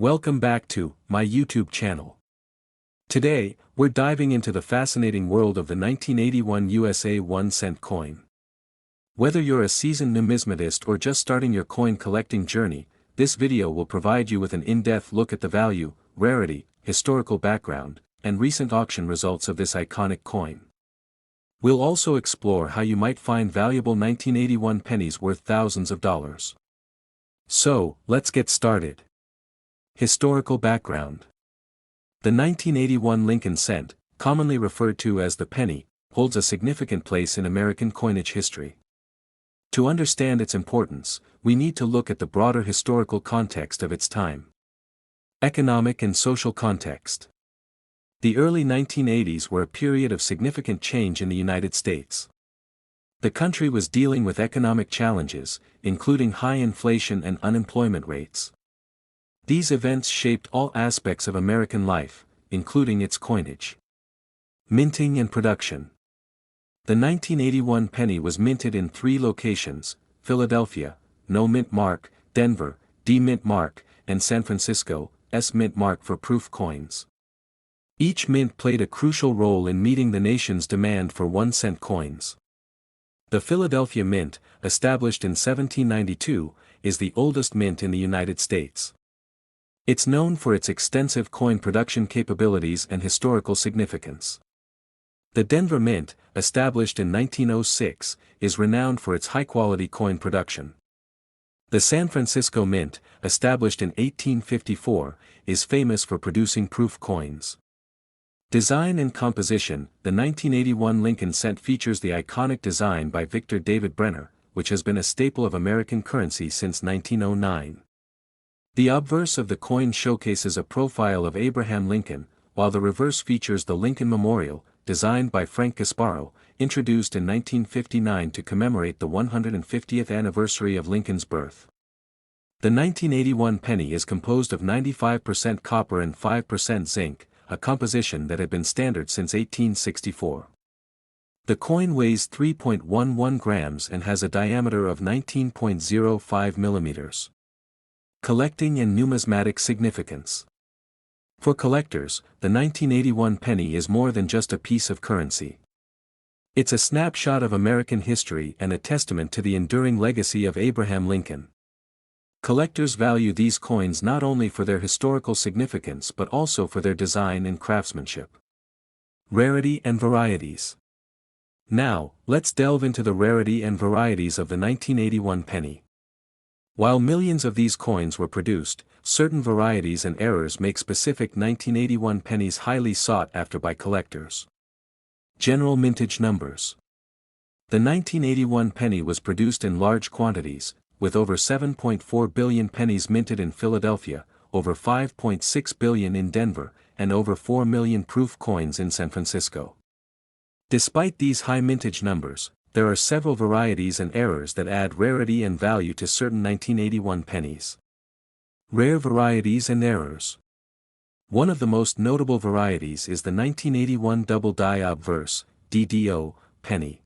Welcome back to my YouTube channel. Today, we're diving into the fascinating world of the 1981 USA 1-cent coin. Whether you're a seasoned numismatist or just starting your coin collecting journey, this video will provide you with an in-depth look at the value, rarity, historical background, and recent auction results of this iconic coin. We'll also explore how you might find valuable 1981 pennies worth thousands of dollars. So, let's get started. Historical background. The 1981 Lincoln cent, commonly referred to as the penny, holds a significant place in American coinage history. To understand its importance, we need to look at the broader historical context of its time. Economic and social context. The early 1980s were a period of significant change in the United States. The country was dealing with economic challenges, including high inflation and unemployment rates. These events shaped all aspects of American life, including its coinage. Minting and production. The 1981 penny was minted in 3 locations: Philadelphia, No mint mark, Denver, D mint mark, and San Francisco, S mint mark for proof coins. Each mint played a crucial role in meeting the nation's demand for 1-cent coins. The Philadelphia Mint, established in 1792, is the oldest mint in the United States. It's known for its extensive coin production capabilities and historical significance. The Denver Mint, established in 1906, is renowned for its high-quality coin production. The San Francisco Mint, established in 1854, is famous for producing proof coins. Design and composition. The 1981 Lincoln cent features the iconic design by Victor David Brenner, which has been a staple of American currency since 1909. The obverse of the coin showcases a profile of Abraham Lincoln, while the reverse features the Lincoln Memorial, designed by Frank Gasparo, introduced in 1959 to commemorate the 150th anniversary of Lincoln's birth. The 1981 penny is composed of 95% copper and 5% zinc, a composition that had been standard since 1864. The coin weighs 3.11 grams and has a diameter of 19.05 millimeters. Collecting and numismatic significance. For collectors, the 1981 penny is more than just a piece of currency. It's a snapshot of American history and a testament to the enduring legacy of Abraham Lincoln. Collectors value these coins not only for their historical significance but also for their design and craftsmanship. Rarity and varieties. Now, let's delve into the rarity and varieties of the 1981 penny. While millions of these coins were produced, certain varieties and errors make specific 1981 pennies highly sought after by collectors. General mintage numbers. The 1981 penny was produced in large quantities, with over 7.4 billion pennies minted in Philadelphia, over 5.6 billion in Denver, and over 4 million proof coins in San Francisco. Despite these high mintage numbers, there are several varieties and errors that add rarity and value to certain 1981 pennies. Rare varieties and errors. One of the most notable varieties is the 1981 double die obverse, DDO, penny.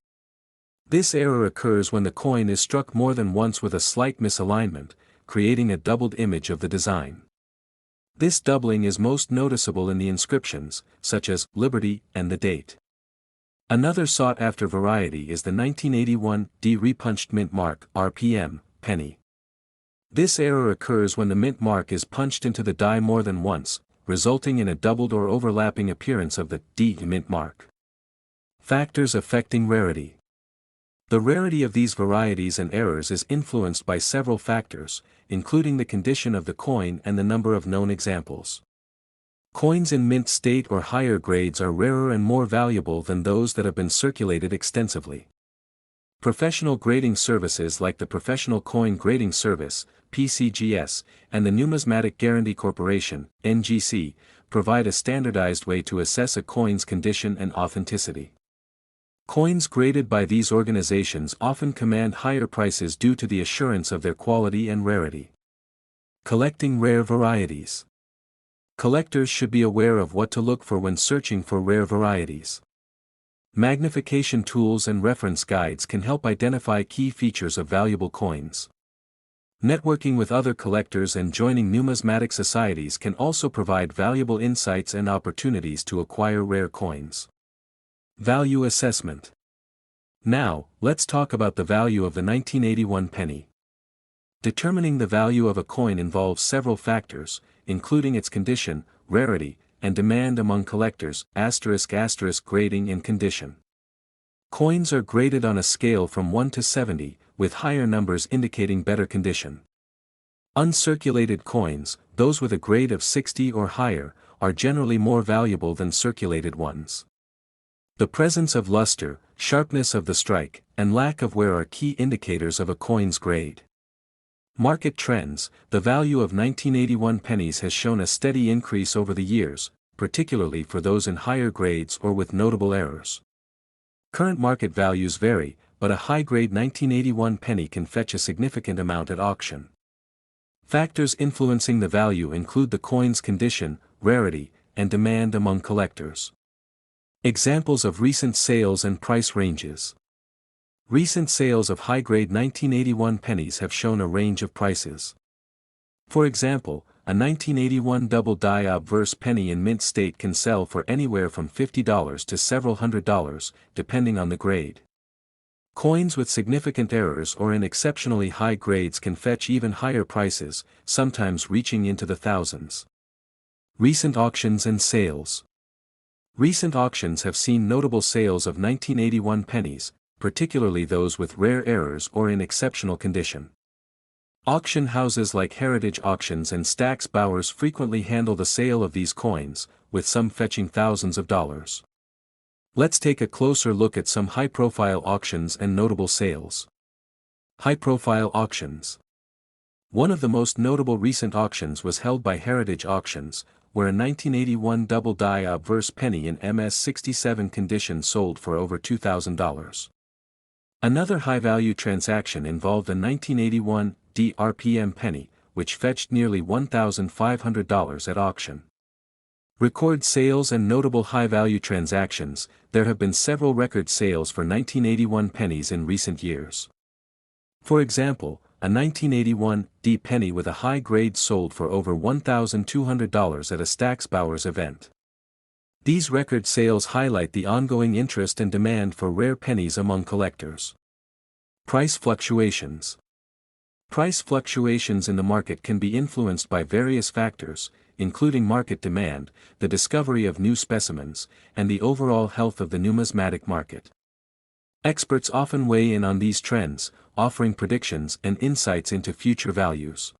This error occurs when the coin is struck more than once with a slight misalignment, creating a doubled image of the design. This doubling is most noticeable in the inscriptions, such as Liberty and the date. Another sought-after variety is the 1981 D-repunched mint mark (RPM) penny. This error occurs when the mint mark is punched into the die more than once, resulting in a doubled or overlapping appearance of the D mint mark. Factors affecting rarity. The rarity of these varieties and errors is influenced by several factors, including the condition of the coin and the number of known examples. Coins in mint state or higher grades are rarer and more valuable than those that have been circulated extensively. Professional grading services like the Professional Coin Grading Service, PCGS, and the Numismatic Guarantee Corporation, NGC, provide a standardized way to assess a coin's condition and authenticity. Coins graded by these organizations often command higher prices due to the assurance of their quality and rarity. Collecting rare varieties. Collectors should be aware of what to look for when searching for rare varieties. Magnification tools and reference guides can help identify key features of valuable coins. Networking with other collectors and joining numismatic societies can also provide valuable insights and opportunities to acquire rare coins. Value assessment. Now, let's talk about the value of the 1981 penny. Determining the value of a coin involves several factors, including its condition, rarity, and demand among collectors, **** grading and condition. Coins are graded on a scale from 1 to 70, with higher numbers indicating better condition. Uncirculated coins, those with a grade of 60 or higher, are generally more valuable than circulated ones. The presence of luster, sharpness of the strike, and lack of wear are key indicators of a coin's grade. Market trends. The value of 1981 pennies has shown a steady increase over the years, particularly for those in higher grades or with notable errors. Current market values vary, but a high-grade 1981 penny can fetch a significant amount at auction. Factors influencing the value include the coin's condition, rarity, and demand among collectors. Examples of recent sales and price ranges. Recent sales of high-grade 1981 pennies have shown a range of prices. For example, a 1981 double-die obverse penny in mint state can sell for anywhere from $50 to several $100s, depending on the grade. Coins with significant errors or in exceptionally high grades can fetch even higher prices, sometimes reaching into the thousands. Recent auctions and sales. Recent auctions have seen notable sales of 1981 pennies, particularly those with rare errors or in exceptional condition. Auction houses like Heritage Auctions and Stack's Bowers frequently handle the sale of these coins, with some fetching thousands of dollars. Let's take a closer look at some high-profile auctions and notable sales. High-profile auctions. One of the most notable recent auctions was held by Heritage Auctions, where a 1981 double-die obverse penny in MS67 condition sold for over $2,000. Another high-value transaction involved a 1981 DRPM penny, which fetched nearly $1,500 at auction. Record sales and notable high-value transactions. There have been several record sales for 1981 pennies in recent years. For example, a 1981 D penny with a high grade sold for over $1,200 at a Stack's Bowers event. These record sales highlight the ongoing interest and demand for rare pennies among collectors. Price fluctuations. Price fluctuations in the market can be influenced by various factors, including market demand, the discovery of new specimens, and the overall health of the numismatic market. Experts often weigh in on these trends, offering predictions and insights into future values.